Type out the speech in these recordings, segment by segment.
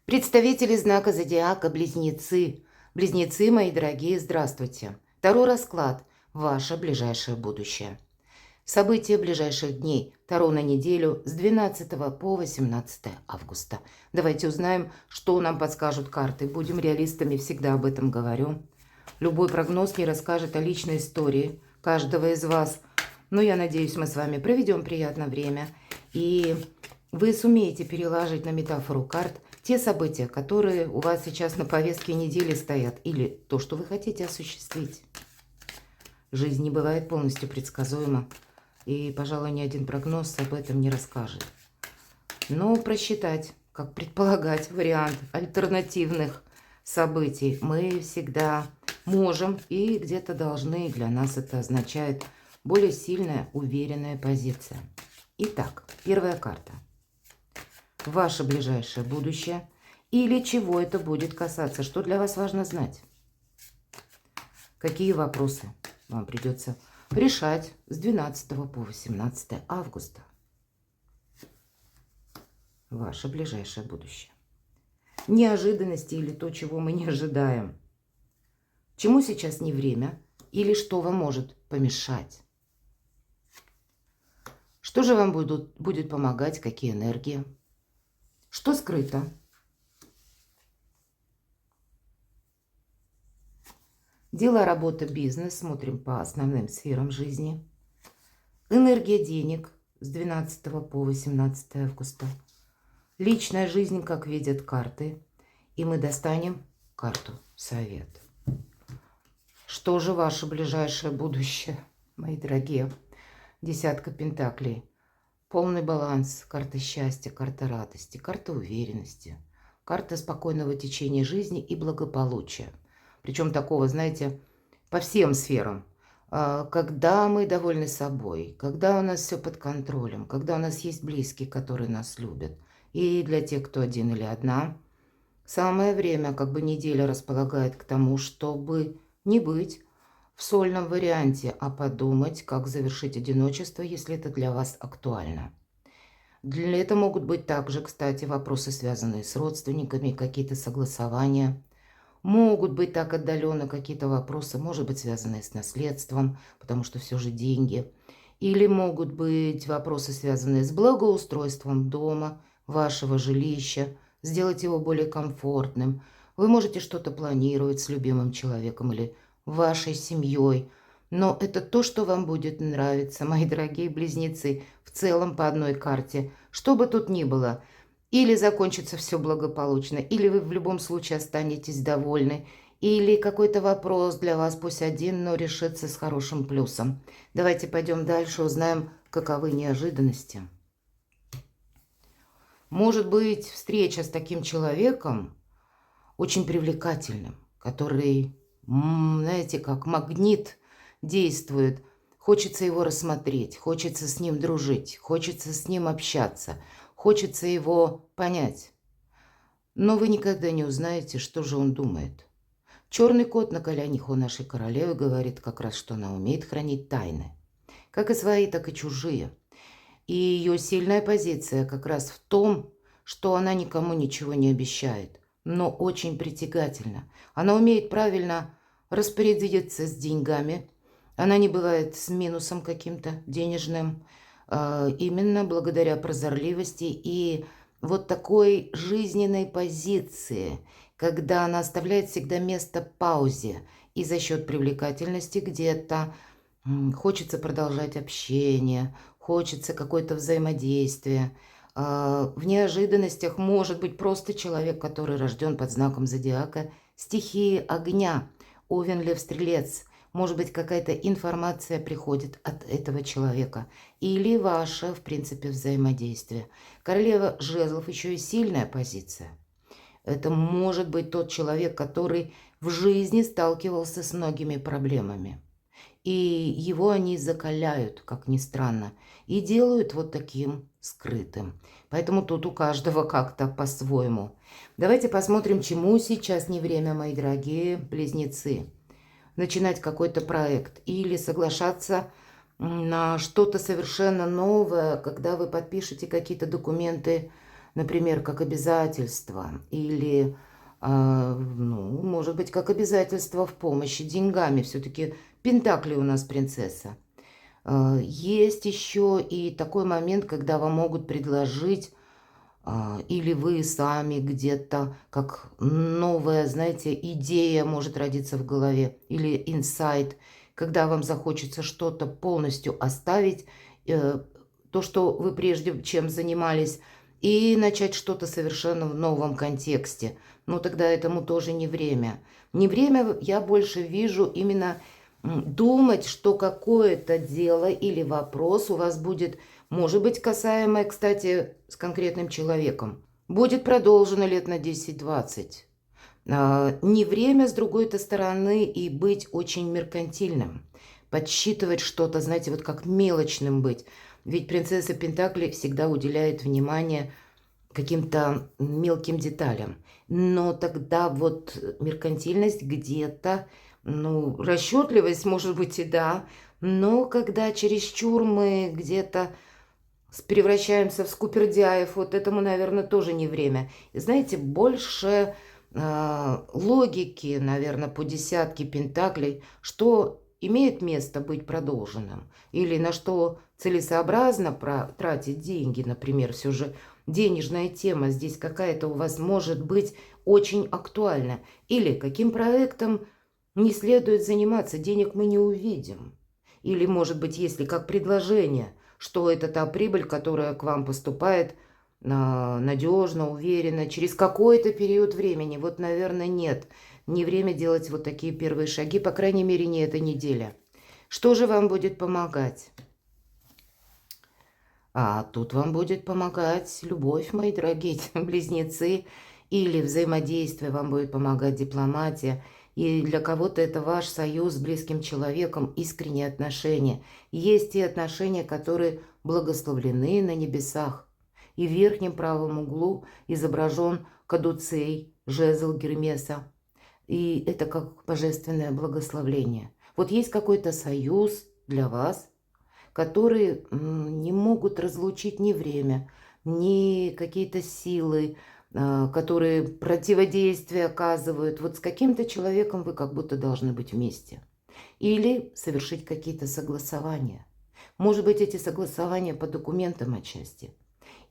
Представители знака зодиака Близнецы. Близнецы, мои дорогие, здравствуйте. Таро расклад. Ваше ближайшее будущее. События ближайших дней. Таро на неделю с 12 по 18 августа. Давайте узнаем, что нам подскажут карты. Будем реалистами, всегда об этом говорю. Любой прогноз не расскажет о личной истории каждого из вас. Но я надеюсь, мы с вами проведем приятное время. И вы сумеете переложить на метафору карт те события, которые у вас сейчас на повестке недели стоят, или то, что вы хотите осуществить. Жизнь не бывает полностью предсказуема, и, пожалуй, ни один прогноз об этом не расскажет. Но просчитать, как предполагать вариант альтернативных событий мы всегда можем и где-то должны. Для нас это означает более сильная, уверенная позиция. Итак, первая карта. Ваше ближайшее будущее или чего это будет касаться, что для вас важно знать. Какие вопросы вам придется решать с 12 по 18 августа. Ваше ближайшее будущее. Неожиданности или то, чего мы не ожидаем. Чему сейчас не время или что вам может помешать. Что же вам будет помогать, какие энергии. Что скрыто? Дело, работа, бизнес. Смотрим по основным сферам жизни. Энергия денег с 12 по 18 августа. Личная жизнь, как видят карты. И мы достанем карту совет. Что же ваше ближайшее будущее, мои дорогие? Десятка пентаклей. Полный баланс, карта счастья, карта радости, карта уверенности, карта спокойного течения жизни и благополучия. Причем такого, знаете, по всем сферам. Когда мы довольны собой, когда у нас все под контролем, когда у нас есть близкие, которые нас любят. И для тех, кто один или одна, самое время, как бы неделя располагает к тому, чтобы не быть в сольном варианте, а подумать, как завершить одиночество, если это для вас актуально. Для этого могут быть также, кстати, вопросы, связанные с родственниками, какие-то согласования. Могут быть так отдаленно какие-то вопросы, может быть, связанные с наследством, потому что все же деньги. Или могут быть вопросы, связанные с благоустройством дома, вашего жилища, сделать его более комфортным. Вы можете что-то планировать с любимым человеком или вашей семьей. Но это то, что вам будет нравиться, мои дорогие близнецы, в целом по одной карте. Что бы тут ни было, или закончится все благополучно, или вы в любом случае останетесь довольны, или какой-то вопрос для вас, пусть один, но решится с хорошим плюсом. Давайте пойдем дальше, узнаем, каковы неожиданности. Может быть, встреча с таким человеком очень привлекательным, который, знаете, как магнит действует. Хочется его рассмотреть, хочется с ним дружить, хочется с ним общаться, хочется его понять. Но вы никогда не узнаете, что же он думает. Черный кот на коленях у нашей королевы говорит как раз, что она умеет хранить тайны. Как и свои, так и чужие. И ее сильная позиция как раз в том, что она никому ничего не обещает, но очень притягательна. Она умеет правильно распорядиться с деньгами. Она не бывает с минусом каким-то денежным, именно благодаря прозорливости и вот такой жизненной позиции, когда она оставляет всегда место паузе и за счет привлекательности где-то хочется продолжать общение, хочется какое-то взаимодействие. В неожиданностях может быть просто человек, который рожден под знаком зодиака стихии огня, Овен, Лев, Стрелец. Может быть, какая-то информация приходит от этого человека. Или ваше, в принципе, взаимодействие. Королева жезлов еще и сильная позиция. Это может быть тот человек, который в жизни сталкивался с многими проблемами. И его они закаляют, как ни странно, и делают вот таким скрытым. Поэтому тут у каждого как-то по-своему. Давайте посмотрим, чему сейчас не время, мои дорогие близнецы. Начинать какой-то проект или соглашаться на что-то совершенно новое, когда вы подпишете какие-то документы, например, как обязательство или, ну, может быть, как обязательство в помощи деньгами. Все-таки Пентакли у нас принцесса. Есть еще и такой момент, когда вам могут предложить, или вы сами где-то, как новая, знаете, идея может родиться в голове, или инсайт, когда вам захочется что-то полностью оставить, э, то, что вы прежде чем занимались, и начать что-то совершенно в новом контексте. Но тогда этому тоже не время. Не время я больше вижу именно думать, что какое-то дело или вопрос у вас будет, может быть, касаемое, кстати, с конкретным человеком, будет продолжено лет на 10-20. Не время, с другой-то стороны, и быть очень меркантильным, подсчитывать что-то, знаете, вот как мелочным быть. Ведь принцесса Пентакли всегда уделяет внимание каким-то мелким деталям. Но тогда вот меркантильность где-то, ну, расчетливость, может быть, и да, но когда чересчур мы где-то превращаемся в скупердяев, вот этому, наверное, тоже не время. И знаете, больше логики, наверное, по десятке пентаклей, что имеет место быть продолженным, или на что целесообразно тратить деньги, например, все же денежная тема здесь какая-то у вас может быть очень актуальна, или каким проектом не следует заниматься, денег мы не увидим, или, может быть, если как предложение, что это та прибыль, которая к вам поступает надежно, уверенно, через какой-то период времени. Вот, наверное, нет. Не время делать вот такие первые шаги, по крайней мере, не эта неделя. Что же вам будет помогать? А тут вам будет помогать любовь, мои дорогие близнецы, или взаимодействие вам будет помогать дипломатия. И для кого-то это ваш союз с близким человеком, искренние отношения. Есть те отношения, которые благословлены на небесах. И в верхнем правом углу изображен кадуцей, жезл Гермеса. И это как божественное благословление. Вот есть какой-то союз для вас, которые не могут разлучить ни время, ни какие-то силы, которые противодействие оказывают. Вот с каким-то человеком вы как будто должны быть вместе. Или совершить какие-то согласования. Может быть, эти согласования по документам отчасти.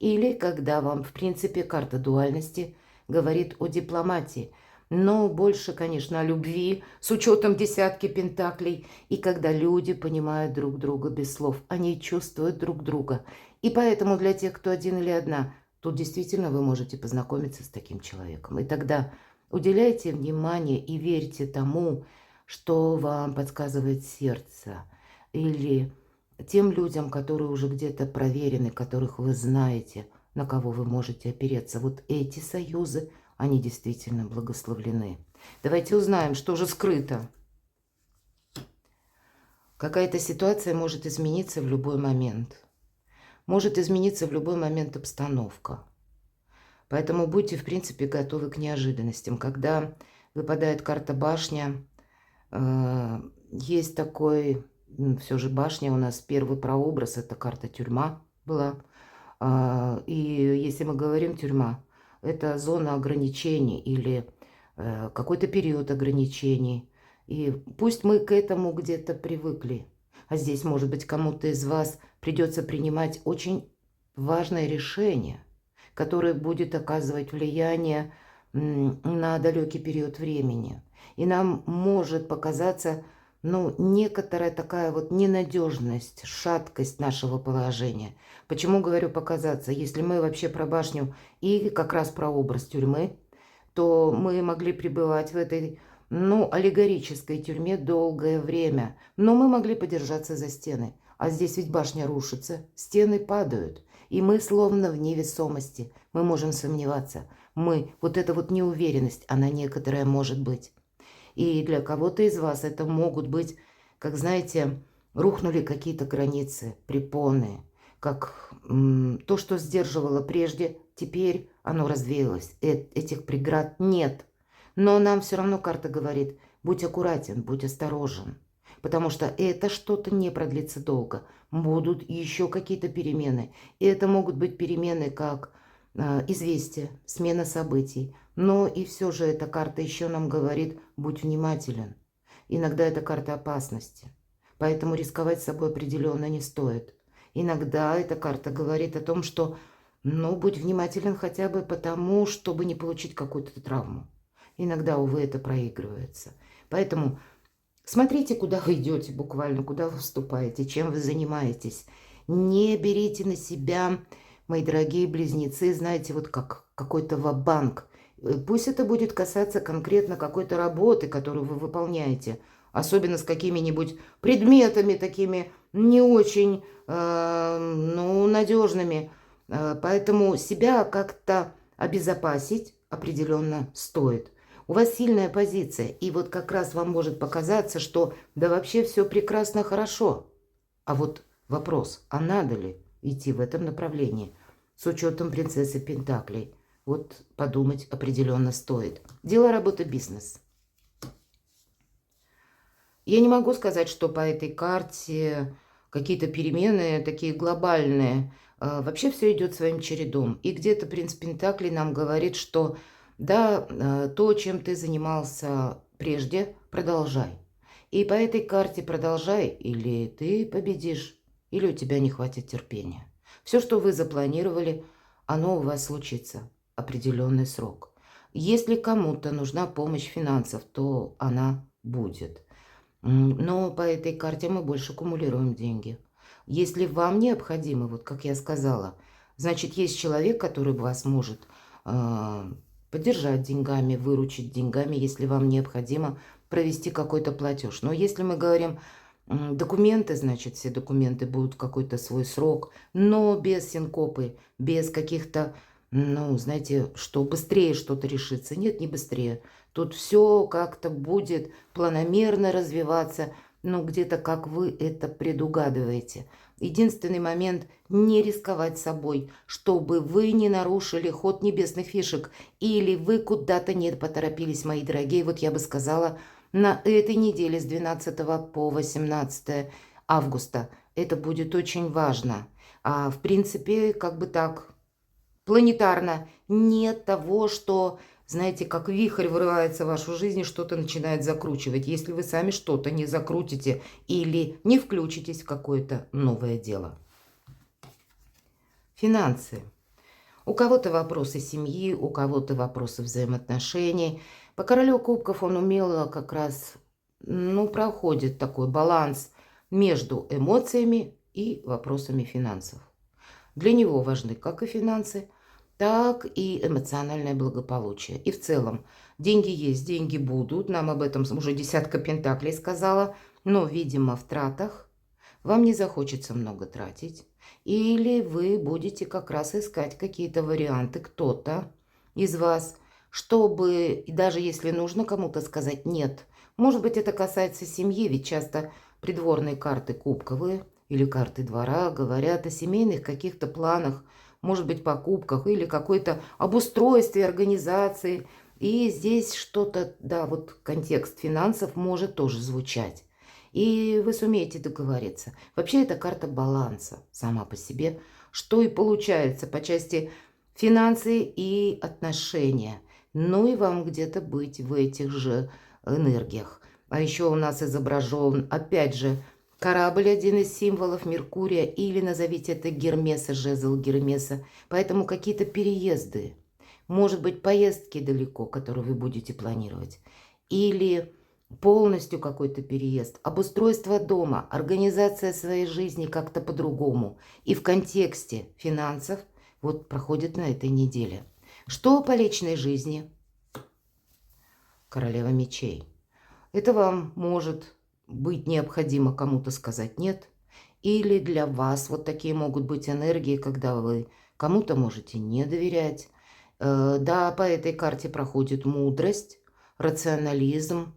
Или когда вам, в принципе, карта дуальности говорит о дипломатии, но больше, конечно, о любви, с учетом десятки пентаклей. И когда люди понимают друг друга без слов, они чувствуют друг друга. И поэтому для тех, кто один или одна, тут действительно вы можете познакомиться с таким человеком. И тогда уделяйте внимание и верьте тому, что вам подсказывает сердце. Или тем людям, которые уже где-то проверены, которых вы знаете, на кого вы можете опереться. Вот эти союзы, они действительно благословлены. Давайте узнаем, что же скрыто. Какая-то ситуация может измениться в любой момент. Может измениться в любой момент обстановка. Поэтому будьте, в принципе, готовы к неожиданностям. Когда выпадает карта башня, есть такой... Все же башня у нас первый прообраз, это карта тюрьма была. И если мы говорим тюрьма, это зона ограничений или какой-то период ограничений. И пусть мы к этому где-то привыкли. А здесь, может быть, кому-то из вас придется принимать очень важное решение, которое будет оказывать влияние на далекий период времени. И нам может показаться, ну, некоторая такая вот ненадежность, шаткость нашего положения. Почему говорю показаться? Если мы вообще про башню и как раз про образ тюрьмы, то мы могли пребывать в этой, ну, аллегорической тюрьме долгое время. Но мы могли подержаться за стены. А здесь ведь башня рушится, стены падают. И мы словно в невесомости. Мы можем сомневаться. Вот эта вот неуверенность, она некоторая может быть. И для кого-то из вас это могут быть, как знаете, рухнули какие-то границы, препоны, как то, что сдерживало прежде, теперь оно развеялось. Этих преград нет. Но нам все равно карта говорит, будь аккуратен, будь осторожен. Потому что это что-то не продлится долго. Будут еще какие-то перемены. И это могут быть перемены как известие, смена событий. Но и все же эта карта еще нам говорит: будь внимателен. Иногда это карта опасности, поэтому рисковать собой определенно не стоит. Иногда эта карта говорит о том, что, ну, будь внимателен хотя бы потому, чтобы не получить какую-то травму. Иногда, увы, это проигрывается. Поэтому смотрите, куда вы идете буквально, куда вы вступаете, чем вы занимаетесь. Не берите на себя, мои дорогие близнецы, знаете, вот как какой-то ва-банк. Пусть это будет касаться конкретно какой-то работы, которую вы выполняете, особенно с какими-нибудь предметами такими не очень, ну, надежными. Поэтому себя как-то обезопасить определенно стоит. У вас сильная позиция, и вот как раз вам может показаться, что да вообще все прекрасно, хорошо. А вот вопрос, а надо ли идти в этом направлении с учетом принцессы Пентаклей? Вот подумать определенно стоит. Дело, работа, бизнес. Я не могу сказать, что по этой карте какие-то перемены такие глобальные. Вообще все идет своим чередом. И где-то принц Пентаклей нам говорит, что да, то, чем ты занимался прежде, продолжай. И по этой карте продолжай, или ты победишь, или у тебя не хватит терпения. Все, что вы запланировали, оно у вас случится. Определенный срок. Если кому-то нужна помощь финансов, то она будет. Но по этой карте мы больше кумулируем деньги. Если вам необходимо, вот как я сказала, значит, есть человек, который вас может поддержать деньгами, выручить деньгами, если вам необходимо провести какой-то платеж. Но если мы говорим документы, значит, все документы будут в какой-то свой срок, но без синкопы, без каких-то, ну, знаете, что быстрее что-то решится. Нет, не быстрее. Тут все как-то будет планомерно развиваться, но где-то как вы это предугадываете. Единственный момент – не рисковать собой, чтобы вы не нарушили ход небесных фишек или вы куда-то не поторопились, мои дорогие. Вот я бы сказала, на этой неделе с 12 по 18 августа это будет очень важно. А в принципе, как бы так, планетарно нет того, что, знаете, как вихрь вырывается в вашу жизнь и что-то начинает закручивать. Если вы сами что-то не закрутите или не включитесь в какое-то новое дело. Финансы. У кого-то вопросы семьи, у кого-то вопросы взаимоотношений. По королю кубков он умело как раз, ну, проходит такой баланс между эмоциями и вопросами финансов. Для него важны как и финансы, так и эмоциональное благополучие. И в целом, деньги есть, деньги будут. Нам об этом уже десятка пентаклей сказала. Но, видимо, в тратах вам не захочется много тратить. Или вы будете как раз искать какие-то варианты, кто-то из вас, чтобы, даже если нужно кому-то сказать «нет». Может быть, это касается семьи, ведь часто придворные карты кубковые или карты двора говорят о семейных каких-то планах, может быть, покупках или какой-то обустройстве организации. И здесь что-то, да, вот контекст финансов может тоже звучать. И вы сумеете договориться. Вообще, это карта баланса сама по себе, что и получается по части финансы и отношения. Ну и вам где-то быть в этих же энергиях. А еще у нас изображен, опять же, корабль, один из символов Меркурия, или назовите это Гермеса, жезл Гермеса. Поэтому какие-то переезды, может быть, поездки далеко, которые вы будете планировать, или полностью какой-то переезд, обустройство дома, организация своей жизни как-то по-другому. И в контексте финансов вот проходит на этой неделе. Что по личной жизни? Королева мечей. Это вам может быть необходимо кому-то сказать «нет». Или для вас вот такие могут быть энергии, когда вы кому-то можете не доверять. Да, по этой карте проходит мудрость, рационализм,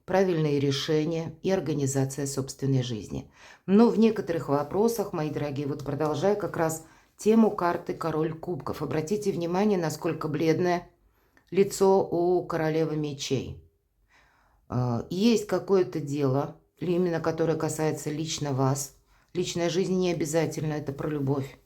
правильные решения и организация собственной жизни. Но в некоторых вопросах, мои дорогие, вот продолжая как раз тему карты «Король кубков». Обратите внимание, насколько бледное лицо у королевы мечей. Есть какое-то дело, именно которое касается лично вас. Личная жизнь не обязательно, это про любовь.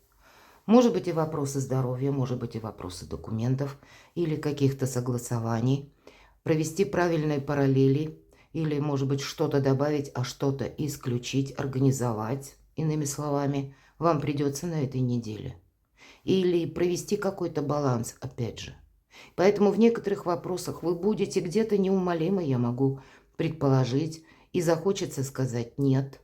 Может быть и вопросы здоровья, может быть и вопросы документов или каких-то согласований. Провести правильные параллели или, может быть, что-то добавить, а что-то исключить, организовать, иными словами, вам придется на этой неделе. Или провести какой-то баланс, опять же. Поэтому в некоторых вопросах вы будете где-то неумолимы, я могу предположить, и захочется сказать «нет».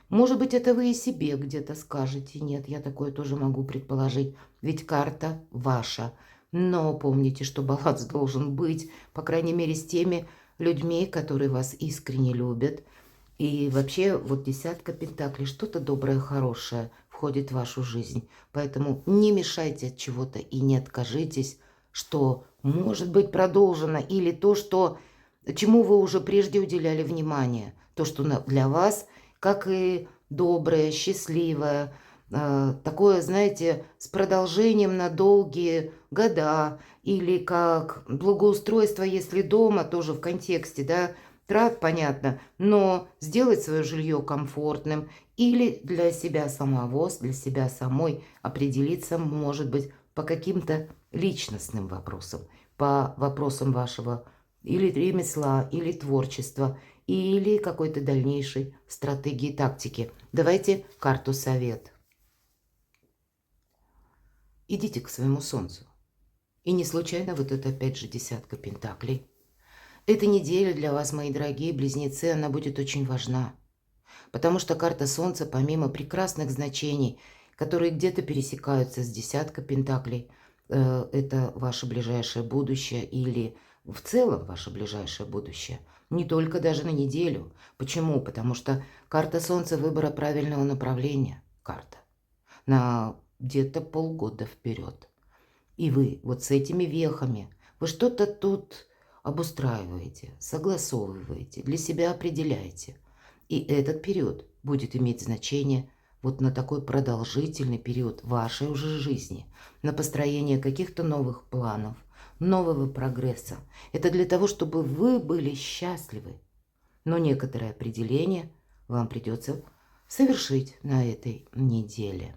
Может быть, это вы и себе где-то скажете «нет», я такое тоже могу предположить, ведь карта ваша. Но помните, что баланс должен быть, по крайней мере, с теми людьми, которые вас искренне любят. И вообще, вот десятка пентаклей, что-то доброе, хорошее входит в вашу жизнь. Поэтому не мешайте от чего-то и не откажитесь, что может быть продолжено, или то, что, чему вы уже прежде уделяли внимание. То, что для вас, как и доброе, счастливое, такое, знаете, с продолжением на долгие года, или как благоустройство, если дома, тоже в контексте, да, трат, понятно, но сделать свое жилье комфортным или для себя самого, для себя самой определиться, может быть, по каким-то личностным вопросам, по вопросам вашего или ремесла, или творчества, или какой-то дальнейшей стратегии, тактики. Давайте карту совет. Идите к своему солнцу. И не случайно вот это опять же десятка пентаклей. Эта неделя для вас, мои дорогие близнецы, она будет очень важна. Потому что карта Солнца, помимо прекрасных значений, которые где-то пересекаются с десяткой пентаклей, это ваше ближайшее будущее или в целом ваше ближайшее будущее. Не только даже на неделю. Почему? Потому что карта Солнца выбора правильного направления. Карта. На где-то полгода вперед. И вы вот с этими вехами, вы что-то тут обустраиваете, согласовываете, для себя определяете. И этот период будет иметь значение вот на такой продолжительный период вашей уже жизни, на построение каких-то новых планов, нового прогресса. Это для того, чтобы вы были счастливы. Но некоторое определение вам придется совершить на этой неделе.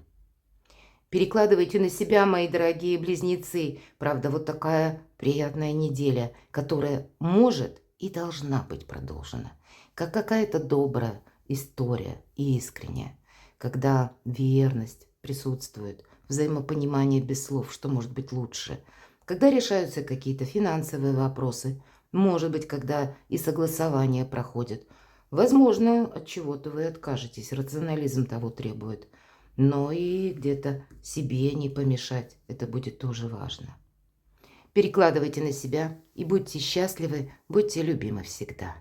Перекладывайте на себя, мои дорогие близнецы. Правда, вот такая приятная неделя, которая может и должна быть продолжена. Как какая-то добрая история и искренняя. Когда верность присутствует, взаимопонимание без слов, что может быть лучше. Когда решаются какие-то финансовые вопросы. Может быть, когда и согласование проходит. Возможно, от чего-то вы откажетесь. Рационализм того требует. Но и где-то себе не помешать. Это будет тоже важно. Перекладывайте на себя и будьте счастливы, будьте любимы всегда.